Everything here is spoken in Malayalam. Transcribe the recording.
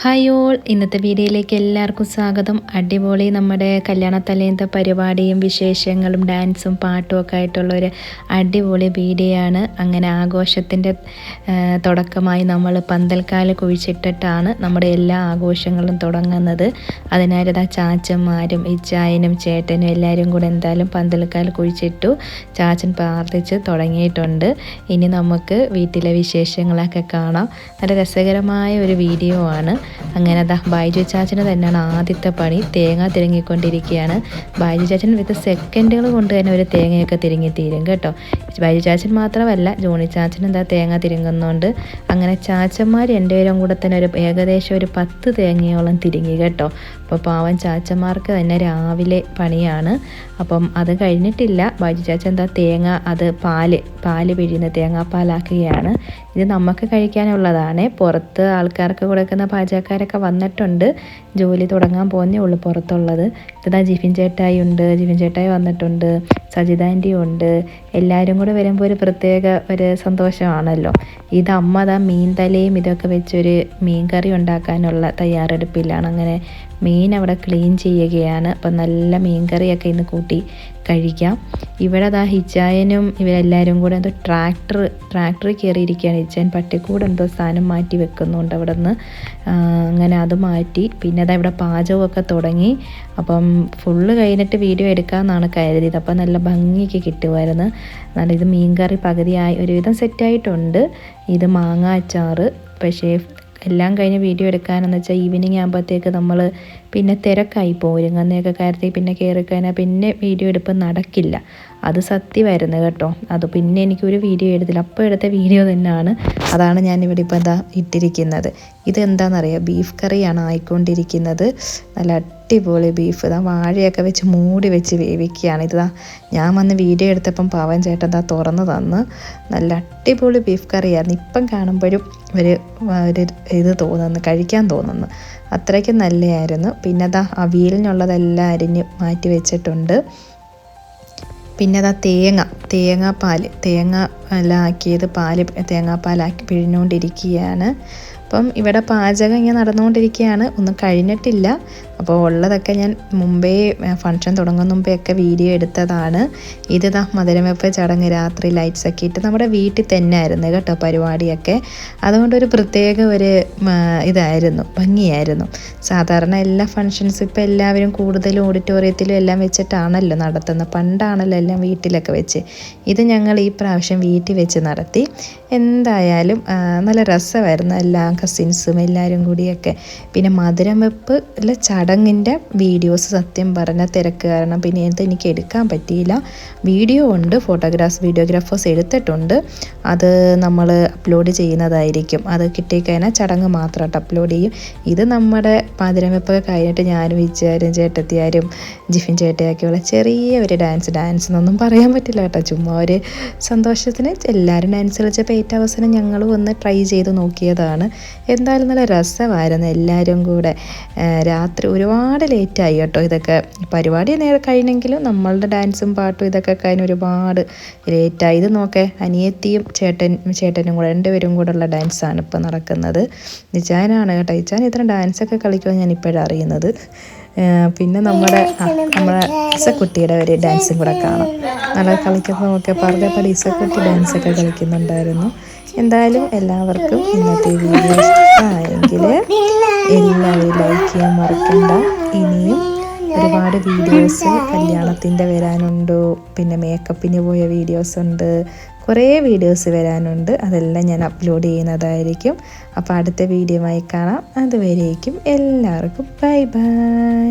ഹായ് ഓൾ, ഇന്നത്തെ വീഡിയോയിലേക്ക് എല്ലാവർക്കും സ്വാഗതം. അടിപൊളി നമ്മുടെ കല്യാണത്തലേന്നത്തെ പരിപാടിയും വിശേഷങ്ങളും ഡാൻസും പാട്ടും ഒക്കെ ആയിട്ടുള്ളൊരു അടിപൊളി വീഡിയോ ആണ്. അങ്ങനെ ആഘോഷത്തിൻ്റെ തുടക്കമായി നമ്മൾ പന്തൽക്കാല് കുഴിച്ചിട്ടിട്ടാണ് നമ്മുടെ എല്ലാ ആഘോഷങ്ങളും തുടങ്ങുന്നത്. അതിനായിട്ട് ചാച്ചന്മാരും ഇച്ചായനും ചേട്ടനും എല്ലാവരും കൂടെ എന്തായാലും പന്തൽക്കാല് കുഴിച്ചിട്ടു. ചാച്ചൻ പ്രാർത്ഥിച്ച് തുടങ്ങിയിട്ടുണ്ട്. ഇനി നമുക്ക് വീട്ടിലെ വിശേഷങ്ങളൊക്കെ കാണാം. നല്ല രസകരമായ ഒരു വീഡിയോ ആണ്. അങ്ങനെ ബൈജു ചാച്ചന് തന്നെയാണ് ആദ്യത്തെ പണി. തേങ്ങ തിരങ്ങിക്കൊണ്ടിരിക്കുകയാണ്. ബൈജു ചാച്ചൻ വിത്ത് സെക്കൻഡുകൾ കൊണ്ട് തന്നെ ഒരു തേങ്ങയൊക്കെ തിരിങ്ങി തീരും കേട്ടോ. ബൈജു ചാച്ചൻ മാത്രമല്ല, ജോണി ചാച്ചൻ തേങ്ങ തിരിങ്ങുന്നുണ്ട്. അങ്ങനെ ചാച്ചന്മാർ രണ്ടുപേരും കൂടെ തന്നെ ഏകദേശം ഒരു 10 തേങ്ങയോളം തിരിങ്ങി കേട്ടോ. അപ്പോൾ പാവം ചാച്ചന്മാർക്ക് തന്നെ രാവിലെ പണിയാണ്. അപ്പം അത് കഴിഞ്ഞിട്ടില്ല. ബൈജു ചാച്ചൻ തേങ്ങ അത് പാല് പിഴിയുന്ന തേങ്ങാപ്പാലാക്കുകയാണ്. ഇത് നമുക്ക് കഴിക്കാനുള്ളതാണ്. പുറത്ത് ആൾക്കാർക്ക് കൊടുക്കുന്ന പാചകക്കാരൊക്കെ വന്നിട്ടുണ്ട്. ജോലി തുടങ്ങാൻ പോകുന്നേ ഉള്ളൂ പുറത്തുള്ളത്. ഇതാ ജിഫിൻ ചേട്ടായി ഉണ്ട്, ജിഫിൻ ചേട്ടായി വന്നിട്ടുണ്ട്, സജിത ആൻറ്റി ഉണ്ട്. എല്ലാവരും കൂടെ വരുമ്പോൾ ഒരു പ്രത്യേക ഒരു സന്തോഷമാണല്ലോ. ഇത് അമ്മ മീൻ തലയും ഇതൊക്കെ വെച്ചൊരു മീൻ കറി ഉണ്ടാക്കാനുള്ള തയ്യാറെടുപ്പിലാണ്. അങ്ങനെ മീൻ അവിടെ ക്ലീൻ ചെയ്യുകയാണ്. അപ്പം നല്ല മീൻ കറിയൊക്കെ ഇന്ന് കൂട്ടി കഴിക്കാം. ഇവിടെ ഹിച്ചായനും ഇവരെല്ലാവരും കൂടെ എന്തോ ട്രാക്ടറിൽ കയറിയിരിക്കുകയാണ്. ഹിച്ചായൻ പട്ടിക്കൂടെ എന്തോ സാധനം മാറ്റി വെക്കുന്നുണ്ട് അവിടെ നിന്ന്. അങ്ങനെ അത് മാറ്റി. പിന്നെ ഇവിടെ പാചകമൊക്കെ തുടങ്ങി. അപ്പം ഫുള്ള് കഴിഞ്ഞിട്ട് വീഡിയോ എടുക്കാമെന്നാണ് കരുതിയത്. അപ്പം നല്ല ഭംഗിക്ക് കിട്ടുമായിരുന്നു. നല്ല ഇത് മീൻ കറി പകുതിയായി ഒരുവിധം സെറ്റായിട്ടുണ്ട്. ഇത് മാങ്ങ അച്ചാറ്. പക്ഷേ എല്ലാം കഴിഞ്ഞ് വീഡിയോ എടുക്കാനെന്ന് വെച്ചാൽ ഈവനിങ് ആകുമ്പോഴത്തേക്ക് നമ്മൾ പിന്നെ തിരക്കായി പോകും. ഒരുങ്ങുന്നതൊക്കെ കാര്യത്തിൽ പിന്നെ കയറിക്കഴിഞ്ഞാൽ പിന്നെ വീഡിയോ എടുപ്പ് നടക്കില്ല. അത് സത്യമായിരുന്നു കേട്ടോ. അത് പിന്നെ എനിക്കൊരു വീഡിയോ എടുത്തില്ല. അപ്പോൾ എടുത്ത വീഡിയോ തന്നെയാണ്. അതാണ് ഞാനിവിടെ ഇപ്പോൾ ഇട്ടിരിക്കുന്നത്. ഇതെന്താണെന്നറിയാം, ബീഫ് കറിയാണ് ആയിക്കൊണ്ടിരിക്കുന്നത്. നല്ല അടിപൊളി ബീഫ് വാഴയൊക്കെ വെച്ച് മൂടി വെച്ച് വേവിക്കുകയാണ്. ഞാൻ വന്ന് വീഡിയോ എടുത്തപ്പം പാവൻ ചേട്ടൻ തുറന്ന് തന്ന്. നല്ല അടിപൊളി ബീഫ് കറിയായിരുന്നു. ഇപ്പം കാണുമ്പോഴും ഒരു ഇത് തോന്നുന്നു, കഴിക്കാൻ തോന്നുന്നു. അത്രയ്ക്ക് നല്ലതായിരുന്നു. പിന്നെ അവിയലിനുള്ളതെല്ലാം അരിഞ്ഞ് മാറ്റി വെച്ചിട്ടുണ്ട്. പിന്നെ തേങ്ങാപ്പാൽ എല്ലാം ആക്കിയത് തേങ്ങാപ്പാലാക്കി പിഴിഞ്ഞുകൊണ്ടിരിക്കുകയാണ്. അപ്പം ഇവിടെ പാചകം ഇങ്ങനെ നടന്നുകൊണ്ടിരിക്കുകയാണ്. ഒന്നും കഴിഞ്ഞിട്ടില്ല. അപ്പോൾ ഉള്ളതൊക്കെ ഞാൻ മുമ്പേ ഫംഗ്ഷൻ തുടങ്ങുന്ന മുമ്പേ ഒക്കെ വീഡിയോ എടുത്തതാണ്. ഇത് മധുരം വെപ്പ് ചടങ്ങ് രാത്രി ലൈറ്റ്സൊക്കെ ഇട്ട് നമ്മുടെ വീട്ടിൽ തന്നെ ആയിരുന്നു കേട്ടോ പരിപാടിയൊക്കെ. അതുകൊണ്ടൊരു പ്രത്യേക ഒരു ഇതായിരുന്നു, ഭംഗിയായിരുന്നു. സാധാരണ എല്ലാ ഫങ്ഷൻസും ഇപ്പോൾ എല്ലാവരും കൂടുതലും ഓഡിറ്റോറിയത്തിലും എല്ലാം വെച്ചിട്ടാണല്ലോ നടത്തുന്നത്. പണ്ടാണല്ലോ എല്ലാം വീട്ടിലൊക്കെ വെച്ച്. ഇത് ഞങ്ങൾ ഈ പ്രാവശ്യം വീട്ടിൽ വെച്ച് നടത്തി. എന്തായാലും നല്ല രസമായിരുന്നു. എല്ലാ കസിൻസും എല്ലാവരും കൂടിയൊക്കെ. പിന്നെ മധുരം വെപ്പ് ചടങ്ങിൻ്റെ വീഡിയോസ് സത്യം പറഞ്ഞ തിരക്ക് കാരണം പിന്നെ എനിക്ക് എടുക്കാൻ പറ്റിയില്ല. വീഡിയോ ഉണ്ട്, വീഡിയോഗ്രാഫേഴ്സ് എടുത്തിട്ടുണ്ട്. അത് നമ്മൾ അപ്ലോഡ് ചെയ്യുന്നതായിരിക്കും. അത് കിട്ടിക്കഴിഞ്ഞാൽ ചടങ്ങ് മാത്രമായിട്ട് അപ്ലോഡ് ചെയ്യും. ഇത് നമ്മുടെ മധുരം വെപ്പൊക്കെ കഴിഞ്ഞിട്ട് ഞാനും ഇച്ചാരും ചേട്ടത്തിയാരും ജിഫിൻ ചേട്ടയൊക്കെയുള്ള ചെറിയ ഒരു ഡാൻസ് എന്നൊന്നും പറയാൻ പറ്റില്ല കേട്ടോ. ചുമ്മാ ഒരു സന്തോഷത്തിന് എല്ലാവരും ഡാൻസ് കളിച്ചപ്പോൾ ഏറ്റവും അവസാനം ഞങ്ങളും ഒന്ന് ട്രൈ ചെയ്ത് നോക്കിയതാണ്. എന്തായാലും നല്ല രസമായിരുന്നു. എല്ലാവരും കൂടെ രാത്രി ഒരുപാട് ലേറ്റായി കേട്ടോ. ഇതൊക്കെ പരിപാടി നേരെ കഴിഞ്ഞെങ്കിലും നമ്മളുടെ ഡാൻസും പാട്ടും ഇതൊക്കെ കഴിഞ്ഞ് ഒരുപാട് ലേറ്റായി. ഇത് നോക്കേ, അനിയത്തിയും ചേട്ടനും കൂടെ രണ്ടുപേരും കൂടെ ഉള്ള ഡാൻസാണ് ഇപ്പോൾ നടക്കുന്നത്. ഇച്ചാനാണ് കേട്ടോ. ഇച്ചാൻ ഇത്ര ഡാൻസൊക്കെ കളിക്കുമെന്ന് ഞാൻ ഇപ്പോഴാണ് അറിയുന്നത്. പിന്നെ നമ്മുടെ ഇസക്കുട്ടിയുടെ ഒരു ഡാൻസും കൂടെ കാണാം. നല്ല കളിക്കുന്നത് നോക്കിയപ്പോൾ പറഞ്ഞപ്പോൾ ഇസക്കുട്ടി ഡാൻസൊക്കെ കളിക്കുന്നുണ്ടായിരുന്നു. എന്തായാലും എല്ലാവർക്കും ഇന്നത്തെ വീഡിയോ ഇഷ്ടമായെങ്കിൽ എല്ലാവരും ലൈക്ക് ചെയ്യാൻ മറക്കണ്ട. ഇനിയും ഒരുപാട് വീഡിയോസ് കല്യാണത്തിൻ്റെ വരാനുണ്ട്. പിന്നെ മേക്കപ്പിന് പോയ വീഡിയോസ് ഉണ്ട്. കുറേ വീഡിയോസ് വരാനുണ്ട്. അതെല്ലാം ഞാൻ അപ്ലോഡ് ചെയ്യുന്നതായിരിക്കും. അപ്പോൾ അടുത്ത വീഡിയോയുമായി കാണാം. അതുവരേക്കും എല്ലാവർക്കും ബൈ ബൈ.